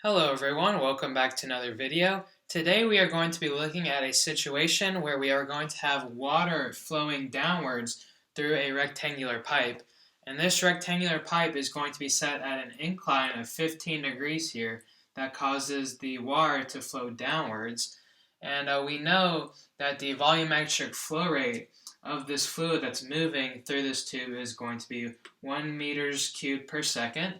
Hello everyone, welcome back to another video. Today we are going to be looking at a situation where we are going to have water flowing downwards through a rectangular pipe. And this rectangular pipe is going to be set at an incline of 15 degrees here that causes the water to flow downwards. And we know that the volumetric flow rate of this fluid that's moving through this tube is going to be 1 meters cubed per second.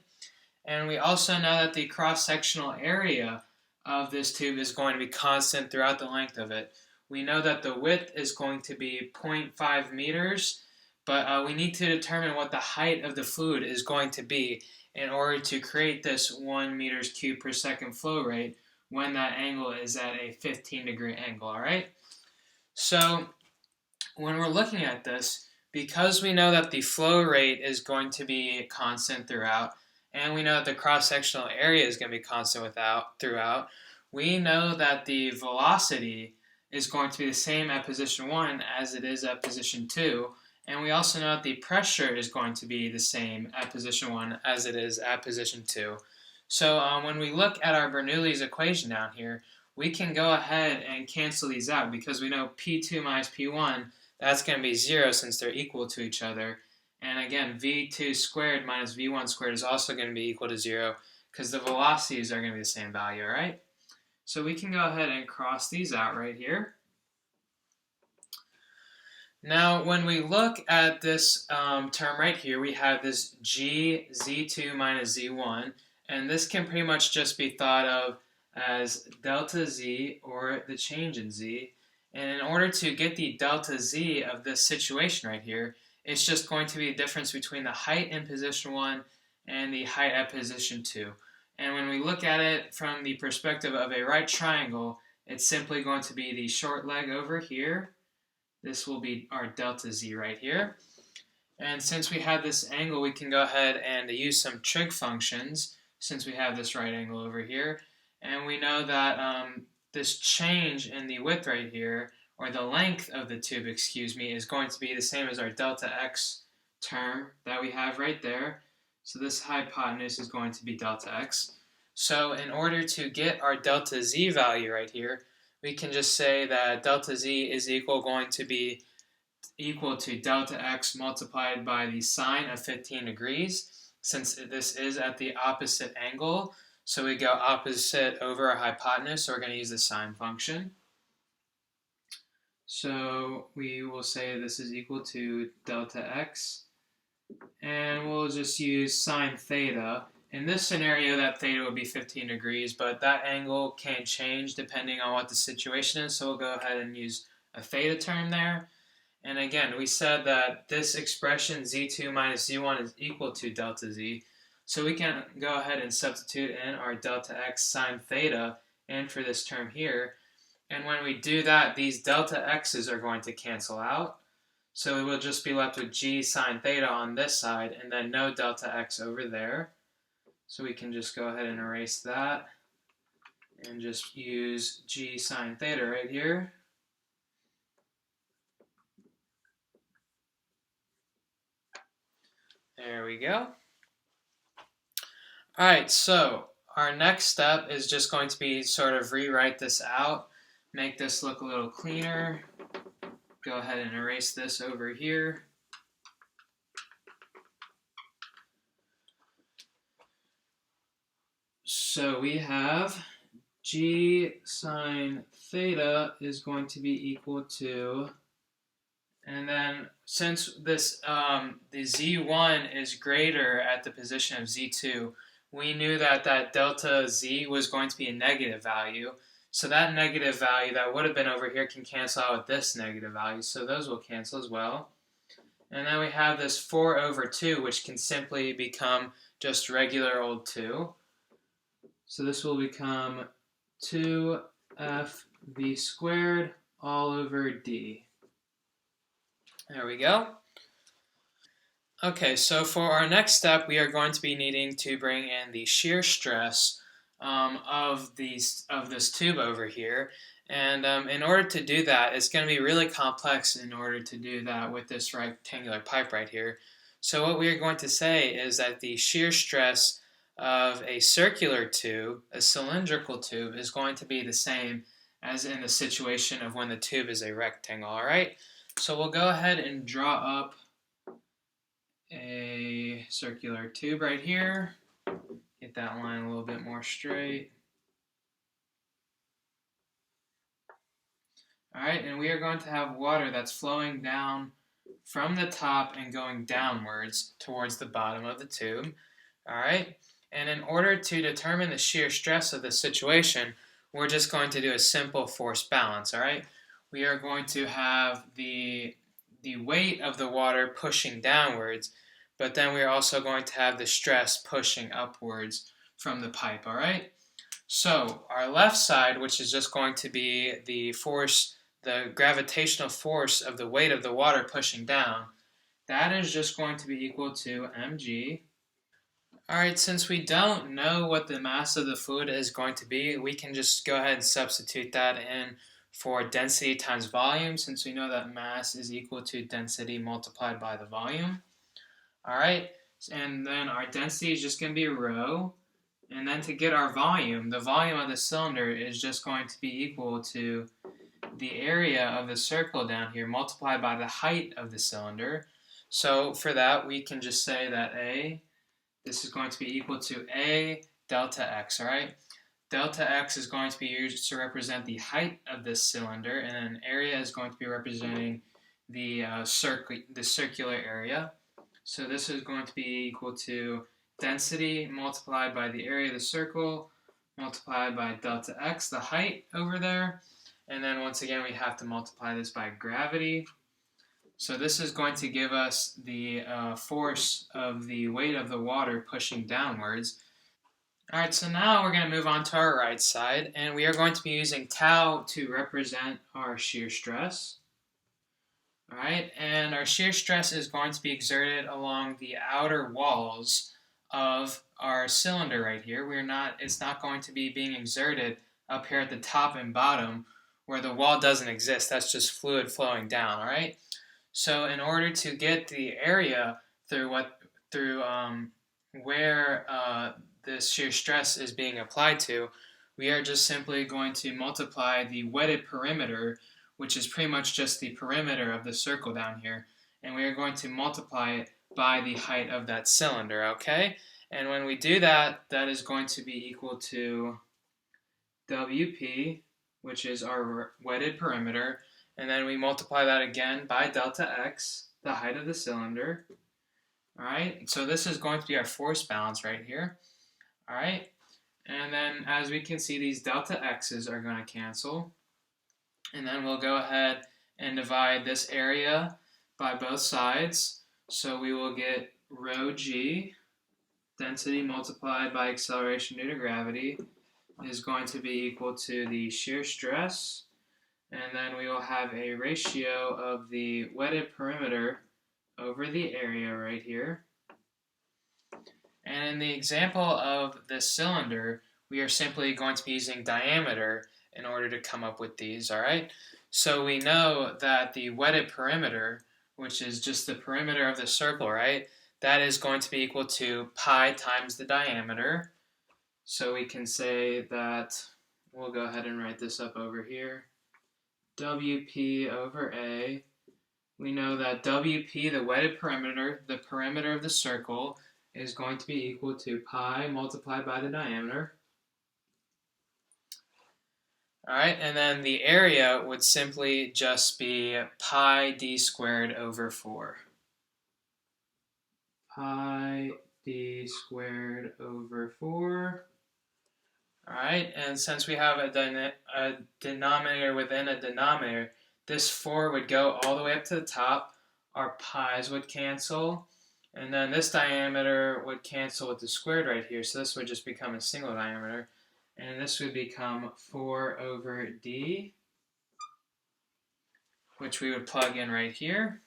And we also know that the cross-sectional area of this tube is going to be constant throughout the length of it. We know that the width is going to be 0.5 meters, but we need to determine what the height of the fluid is going to be in order to create this 1 meters cubed per second flow rate when that angle is at a 15-degree angle, all right? So when we're looking at this, because we know that the flow rate is going to be constant throughout, and we know that the cross-sectional area is going to be constant throughout, we know that the velocity is going to be the same at position 1 as it is at position 2, and we also know that the pressure is going to be the same at position 1 as it is at position 2. So when we look at our Bernoulli's equation down here, we can go ahead and cancel these out because we know P2 minus P1, that's going to be 0 since they're equal to each other. And again, v2 squared minus v1 squared is also going to be equal to 0 because the velocities are going to be the same value, all right? So we can go ahead and cross these out right here. Now, when we look at this term right here, we have this g z2 minus z1, and this can pretty much just be thought of as delta z, or the change in z. And in order to get the delta z of this situation right here, it's just going to be the difference between the height in position 1 and the height at position 2. And when we look at it from the perspective of a right triangle, it's simply going to be the short leg over here. This will be our delta z right here. And since we have this angle, we can go ahead and use some trig functions since we have this right angle over here. And we know that this change in the width right here, or the length of the tube, is going to be the same as our delta x term that we have right there. So this hypotenuse is going to be delta x. So in order to get our delta z value right here, we can just say that delta z is going to be equal to delta x multiplied by the sine of 15 degrees, since this is at the opposite angle. So we go opposite over a hypotenuse, so we're going to use the sine function. So we will say this is equal to delta x, and we'll just use sine theta. In this scenario, that theta would be 15 degrees, but that angle can change depending on what the situation is, so we'll go ahead and use a theta term there. And again, we said that this expression z2 minus z1 is equal to delta z, so we can go ahead and substitute in our delta x sine theta in for this term here. And when we do that, these delta x's are going to cancel out. So we will just be left with g sine theta on this side and then no delta x over there. So we can just go ahead and erase that and just use g sine theta right here. There we go. All right, so our next step is just going to be sort of rewrite this out. Make this look a little cleaner. Go ahead and erase this over here. So we have g sine theta is going to be equal to, and then since this the z1 is greater at the position of z2, we knew that delta z was going to be a negative value. So that negative value that would have been over here can cancel out with this negative value. So those will cancel as well. And then we have this 4 over 2, which can simply become just regular old 2. So this will become 2fv squared all over d. There we go. Okay, so for our next step, we are going to be needing to bring in the shear stress of this tube over here. And in order to do that, it's going to be really complex in order to do that with this rectangular pipe right here. So what we are going to say is that the shear stress of a circular tube, a cylindrical tube, is going to be the same as in the situation of when the tube is a rectangle, all right? So we'll go ahead and draw up a circular tube right here. Get that line a little bit more straight. All right, and we are going to have water that's flowing down from the top and going downwards towards the bottom of the tube. All right, and in order to determine the shear stress of the situation, we're just going to do a simple force balance. All right, we are going to have the weight of the water pushing downwards, but then we're also going to have the stress pushing upwards from the pipe. All right, so our left side, which is just going to be the force, the gravitational force of the weight of the water pushing down, that is just going to be equal to mg. All right, since we don't know what the mass of the fluid is going to be, we can just go ahead and substitute that in for density times volume, since we know that mass is equal to density multiplied by the volume. All right, and then our density is just going to be rho. And then to get our volume, the volume of the cylinder is just going to be equal to the area of the circle down here multiplied by the height of the cylinder. So for that, we can just say that this is going to be equal to A delta X, all right? Delta X is going to be used to represent the height of this cylinder, and then area is going to be representing the circular area. So this is going to be equal to density multiplied by the area of the circle multiplied by delta X, the height over there. And then once again, we have to multiply this by gravity. So this is going to give us the force of the weight of the water pushing downwards. All right, so now we're going to move on to our right side, and we are going to be using tau to represent our shear stress. All right, and our shear stress is going to be exerted along the outer walls of our cylinder right here. It's not going to be being exerted up here at the top and bottom where the wall doesn't exist. That's just fluid flowing down, all right? So in order to get the area through where this shear stress is being applied to, we are just simply going to multiply the wetted perimeter, which is pretty much just the perimeter of the circle down here, and we are going to multiply it by the height of that cylinder, okay? And when we do that, that is going to be equal to WP, which is our wetted perimeter, and then we multiply that again by delta X, the height of the cylinder. All right, so this is going to be our force balance right here. All right, and then as we can see, these delta X's are going to cancel. And then we'll go ahead and divide this area by both sides. So we will get rho g, density multiplied by acceleration due to gravity, is going to be equal to the shear stress. And then we will have a ratio of the wetted perimeter over the area right here. And in the example of this cylinder, we are simply going to be using diameter in order to come up with these, all right? So we know that the wetted perimeter, which is just the perimeter of the circle, right? That is going to be equal to pi times the diameter. So we can say that, we'll go ahead and write this up over here. WP over A. We know that WP, the wetted perimeter, the perimeter of the circle, is going to be equal to pi multiplied by the diameter. All right, and then the area would simply just be pi d squared over 4. Pi d squared over 4. All right, and since we have a denominator within a denominator, this 4 would go all the way up to the top. Our pi's would cancel, and then this diameter would cancel with the squared right here, so this would just become a single diameter. And this would become 4 over d, which we would plug in right here.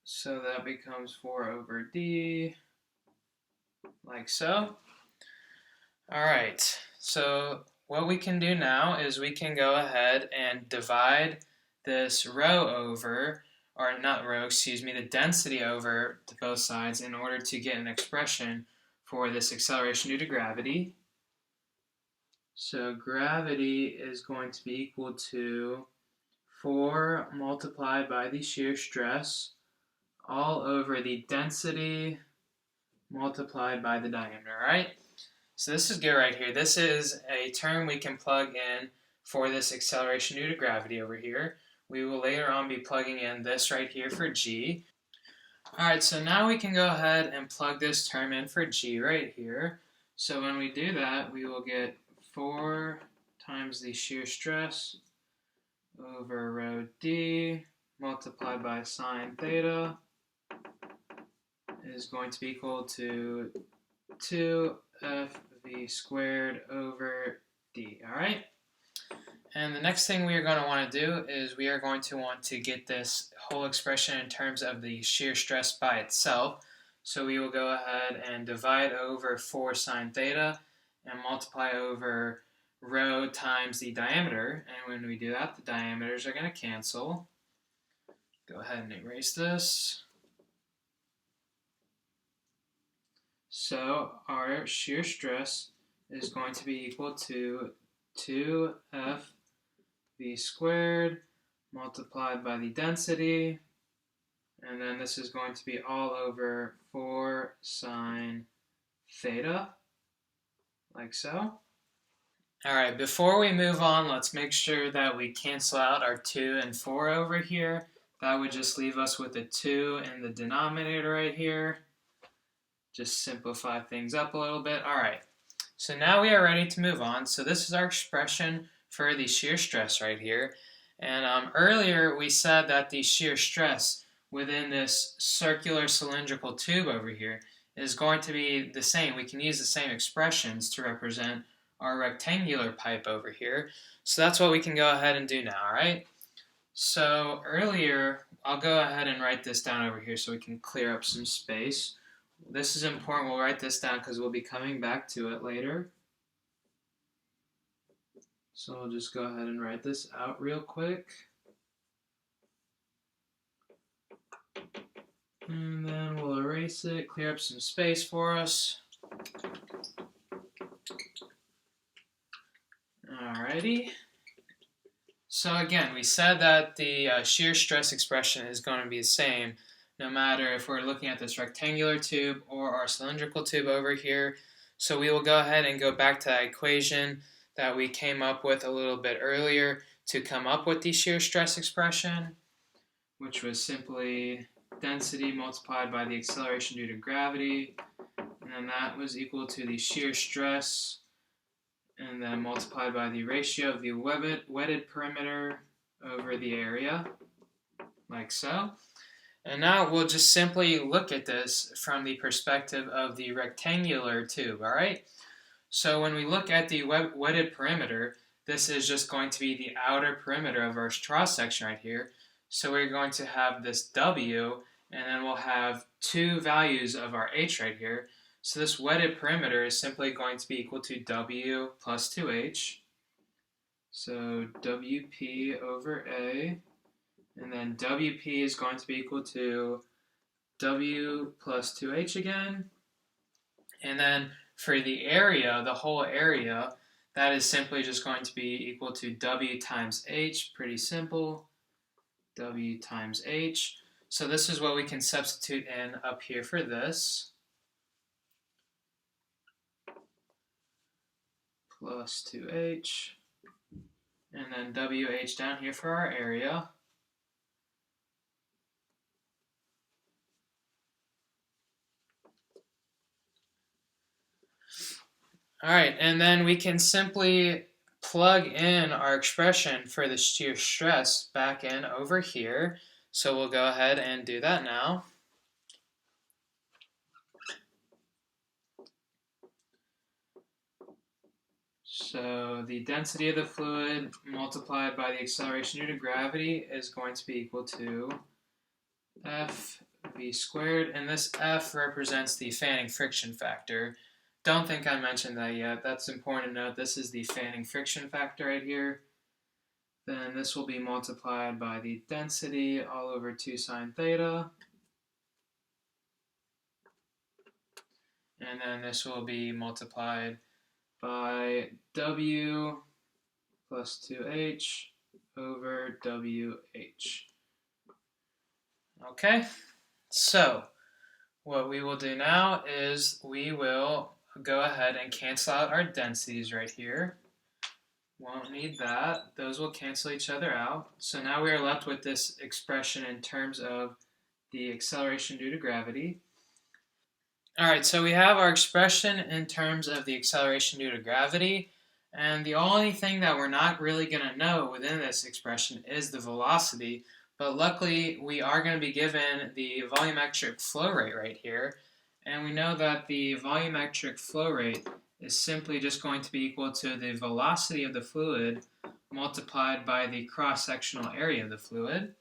So that becomes 4 over d, like so. All right, so what we can do now is we can go ahead and divide this rho over or not rho, excuse me, the density over to both sides in order to get an expression for this acceleration due to gravity. So gravity is going to be equal to 4 multiplied by the shear stress all over the density multiplied by the diameter, right? So this is good right here. This is a term we can plug in for this acceleration due to gravity over here. We will later on be plugging in this right here for g. Alright, so now we can go ahead and plug this term in for g right here. So when we do that, we will get 4 times the shear stress over rho d multiplied by sine theta is going to be equal to 2fv squared over d, alright? And the next thing we are going to want to do is we are going to want to get this whole expression in terms of the shear stress by itself. So we will go ahead and divide over 4 sine theta and multiply over rho times the diameter. And when we do that, the diameters are going to cancel. Go ahead and erase this. So our shear stress is going to be equal to 2f v squared multiplied by the density, and then this is going to be all over 4 sine theta, like so. Alright, before we move on, let's make sure that we cancel out our 2 and 4 over here. That would just leave us with a 2 in the denominator right here. Just simplify things up a little bit. Alright, so now we are ready to move on. So this is our expression for the shear stress right here. And earlier we said that the shear stress within this circular cylindrical tube over here is going to be the same. We can use the same expressions to represent our rectangular pipe over here. So that's what we can go ahead and do now, alright? So earlier, I'll go ahead and write this down over here so we can clear up some space. This is important. We'll write this down because we'll be coming back to it later. So I'll just go ahead and write this out real quick. And then we'll erase it, clear up some space for us. Alrighty. So again, we said that the shear stress expression is going to be the same no matter if we're looking at this rectangular tube or our cylindrical tube over here. So we will go ahead and go back to that equation that we came up with a little bit earlier to come up with the shear stress expression, which was simply density multiplied by the acceleration due to gravity, and then that was equal to the shear stress, and then multiplied by the ratio of the wetted perimeter over the area, like so. And now we'll just simply look at this from the perspective of the rectangular tube, alright? So when we look at the wetted perimeter, this is just going to be the outer perimeter of our cross section right here. So we're going to have this W, and then we'll have 2 values of our H right here. So this wetted perimeter is simply going to be equal to W plus 2H. So WP over A. And then WP is going to be equal to W plus 2H again. And then for the area, the whole area, that is simply just going to be equal to W times H. Pretty simple. W times H. So this is what we can substitute in up here for this. Plus 2H. And then WH down here for our area. Alright, and then we can simply plug in our expression for the shear stress back in over here. So we'll go ahead and do that now. So the density of the fluid multiplied by the acceleration due to gravity is going to be equal to F(v) squared, and this F represents the fanning friction factor. Don't think I mentioned that yet. That's important to note. This is the fanning friction factor right here. Then this will be multiplied by the density all over 2 sine theta. And then this will be multiplied by W plus 2H over WH. Okay, so what we will do now is we will go ahead and cancel out our densities right here. Won't need that. Those will cancel each other out. So now we are left with this expression in terms of the acceleration due to gravity. All right, so we have our expression in terms of the acceleration due to gravity, and the only thing that we're not really going to know within this expression is the velocity, but luckily we are going to be given the volumetric flow rate right here, and we know that the volumetric flow rate is simply just going to be equal to the velocity of the fluid multiplied by the cross-sectional area of the fluid.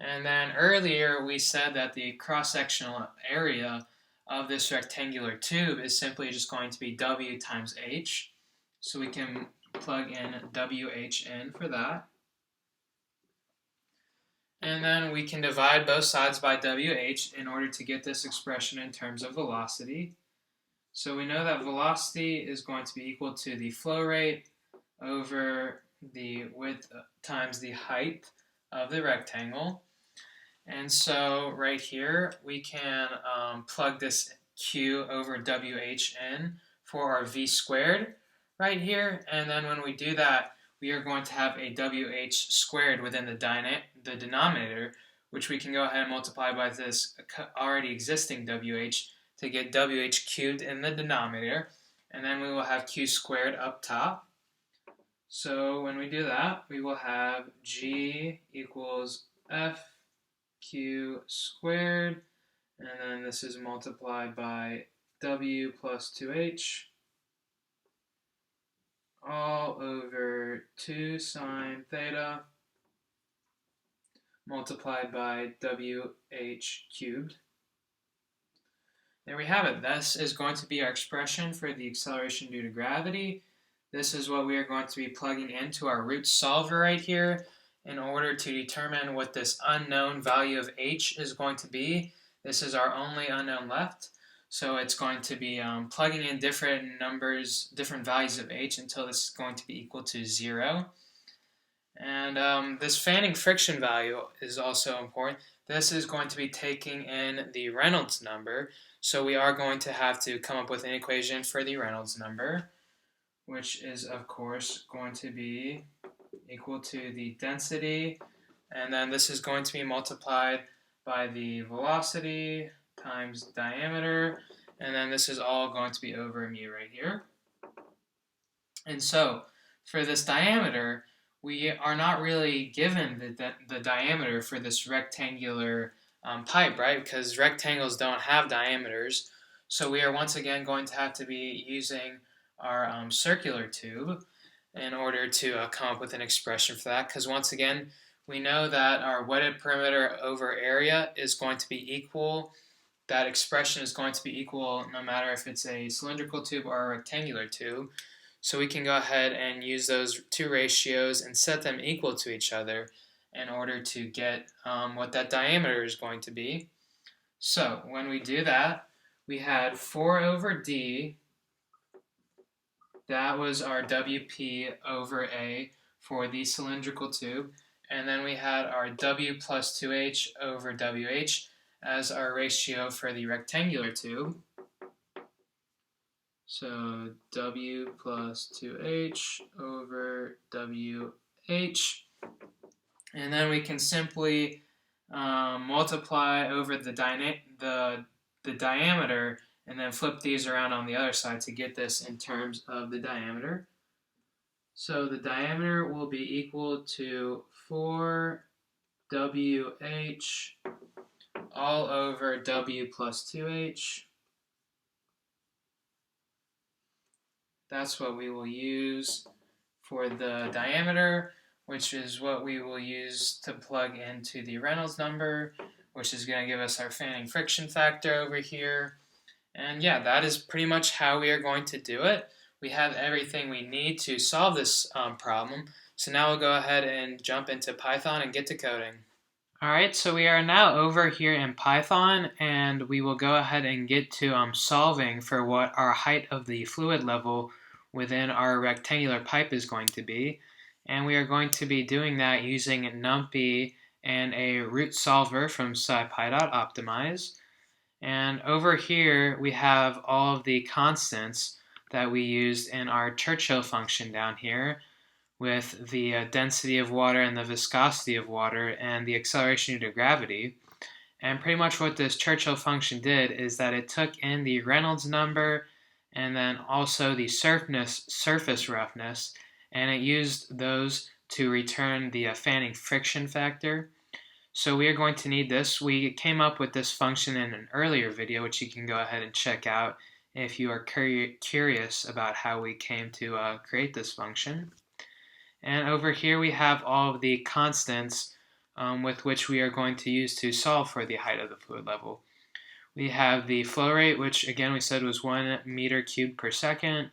And then earlier we said that the cross-sectional area of this rectangular tube is simply just going to be W times H. So we can plug in WH in for that. And then we can divide both sides by WH in order to get this expression in terms of velocity. So we know that velocity is going to be equal to the flow rate over the width times the height of the rectangle. And so right here, we can plug this Q over WH in for our V squared right here. And then when we do that, we are going to have a WH squared within the denominator, which we can go ahead and multiply by this already existing WH to get WH cubed in the denominator. And then we will have Q squared up top. So when we do that, we will have G equals F Q squared, and then this is multiplied by W plus 2H all over 2 sine theta multiplied by WH cubed. There we have it. This is going to be our expression for the acceleration due to gravity. This is what we are going to be plugging into our root solver right here in order to determine what this unknown value of h is going to be. This is our only unknown left. So it's going to be plugging in different numbers, different values of h until this is going to be equal to 0. And this fanning friction value is also important. This is going to be taking in the Reynolds number. So we are going to have to come up with an equation for the Reynolds number, which is, of course, going to be equal to the density, and then this is going to be multiplied by the velocity times diameter, and then this is all going to be over mu right here. And so for this diameter, we are not really given the diameter for this rectangular pipe, right? Because rectangles don't have diameters. So we are once again going to have to be using our circular tube in order to come up with an expression for that. Because once again, we know that our wetted perimeter over area is going to be equal. That expression is going to be equal no matter if it's a cylindrical tube or a rectangular tube. So we can go ahead and use those two ratios and set them equal to each other in order to get what that diameter is going to be. So when we do that, we had 4 over d. That was our WP over A for the cylindrical tube. And then we had our W plus 2H over WH as our ratio for the rectangular tube. So W plus 2H over WH. And then we can simply multiply over the diameter and then flip these around on the other side to get this in terms of the diameter. So the diameter will be equal to 4WH all over W plus 2H. That's what we will use for the diameter, which is what we will use to plug into the Reynolds number, which is going to give us our fanning friction factor over here. And yeah, that is pretty much how we are going to do it. we have everything we need to solve this problem. So now we'll go ahead and jump into Python and get to coding. Alright, so we are now over here in Python, and we will go ahead and get to solving for what our height of the fluid level within our rectangular pipe is going to be. And we are going to be doing that using NumPy and a root solver from scipy.optimize. And over here we have all of the constants that we used in our Churchill function down here, with the density of water and the viscosity of water and the acceleration due to gravity. And pretty much what this Churchill function did is that it took in the Reynolds number and then also the surface roughness, and it used those to return the Fanning friction factor. So we are going to need this. We came up with this function in an earlier video, which you can go ahead and check out if you are curious about how we came to create this function. And over here we have all of the constants with which we are going to use to solve for the height of the fluid level. We have the flow rate, which again we said was 1 meter cubed per second,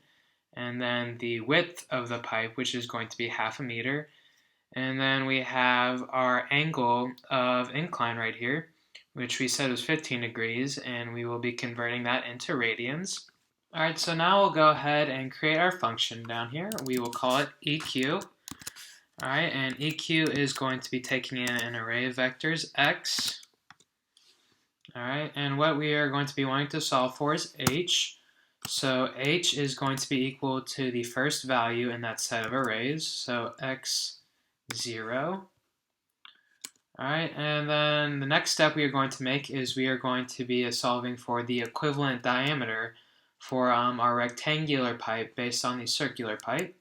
and then the width of the pipe, which is going to be half a meter. And then we have our angle of incline right here, which we said was 15 degrees, and we will be converting that into radians. Alright, so now we'll go ahead and create our function down here. We will call it EQ. Alright, and EQ is going to be taking in an array of vectors x. Alright, and what we are going to be wanting to solve for is h. So h is going to be equal to the first value in that set of arrays, so x0. Alright, and then the next step we are going to make is we are going to be solving for the equivalent diameter for our rectangular pipe based on the circular pipe.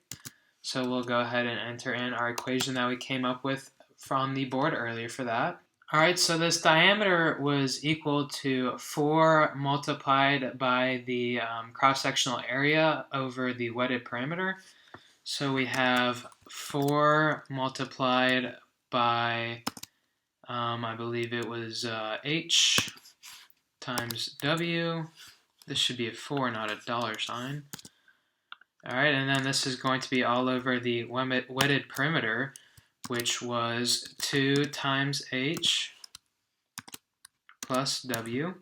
So we'll go ahead and enter in our equation that we came up with from the board earlier for that. Alright, so this diameter was equal to 4 multiplied by the cross-sectional area over the wetted perimeter. So we have 4 multiplied by, I believe it was h times w. This should be a 4, not a $sign. Alright, and then this is going to be all over the wetted perimeter, which was 2 times h plus w.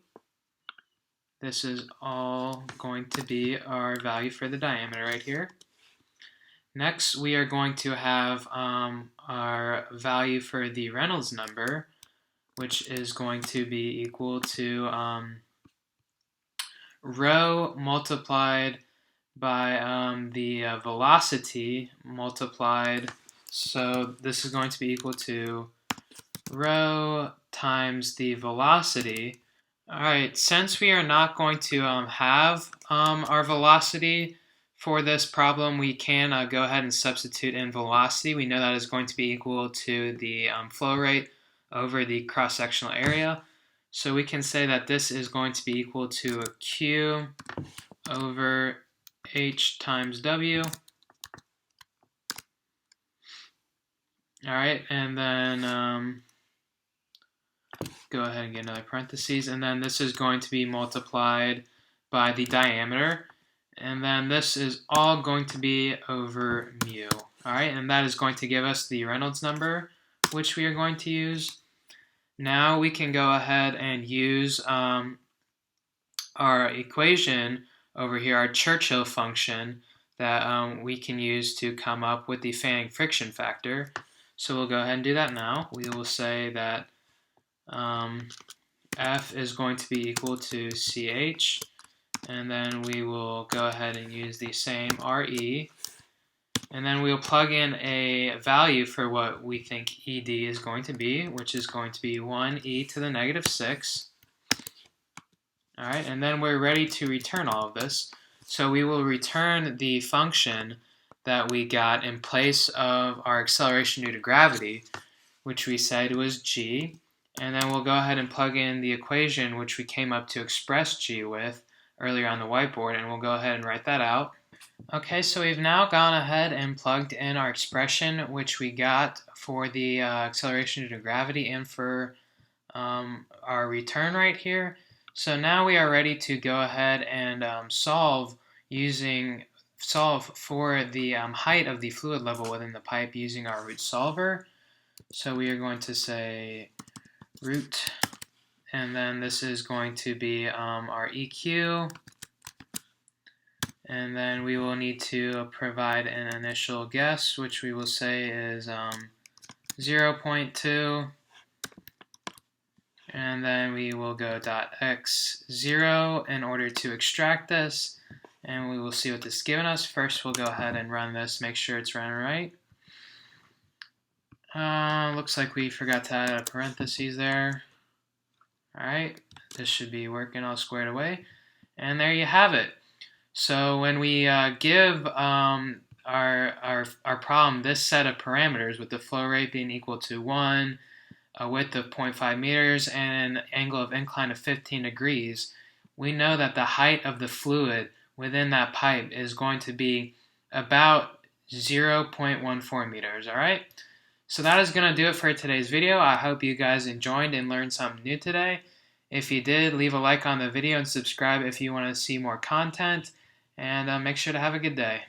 This is all going to be our value for the diameter right here. Next, we are going to have our value for the Reynolds number, which is going to be equal to rho multiplied by the velocity multiplied. So this is going to be equal to rho times the velocity. Alright, since we are not going to have our velocity for this problem, we can go ahead and substitute in velocity. We know that is going to be equal to the flow rate over the cross-sectional area. So we can say that this is going to be equal to a Q over h times w. Alright, and then go ahead and get another parentheses, and then this is going to be multiplied by the diameter, and then this is all going to be over mu. Alright, and that is going to give us the Reynolds number, which we are going to use. Now we can go ahead and use our equation over here, our Churchill function, that we can use to come up with the Fanning friction factor. So we'll go ahead and do that now. We will say that F is going to be equal to CH, and then we will go ahead and use the same RE, and then we'll plug in a value for what we think ED is going to be, which is going to be 1e to the negative 6. Alright, and then we're ready to return all of this. So we will return the function that we got in place of our acceleration due to gravity, which we said was g. And then we'll go ahead and plug in the equation which we came up to express g with earlier on the whiteboard, and we'll go ahead and write that out. Okay, so we've now gone ahead and plugged in our expression which we got for the acceleration due to gravity and for our return right here. So now we are ready to go ahead and solve using solve for the height of the fluid level within the pipe using our root solver. So we are going to say root, and then this is going to be our EQ, and then we will need to provide an initial guess, which we will say is 0.2, and then we will go .x0 in order to extract this, and we will see what this is giving us. First, we'll go ahead and run this, make sure it's running right. Looks like we forgot to add a parentheses there. Alright, this should be working all squared away. And there you have it. So when we give our problem this set of parameters with the flow rate being equal to 1, a width of 0.5 meters, and an angle of incline of 15 degrees, we know that the height of the fluid within that pipe is going to be about 0.14 meters, alright? So that is going to do it for today's video. I hope you guys enjoyed and learned something new today. If you did, leave a like on the video and subscribe if you want to see more content. And make sure to have a good day.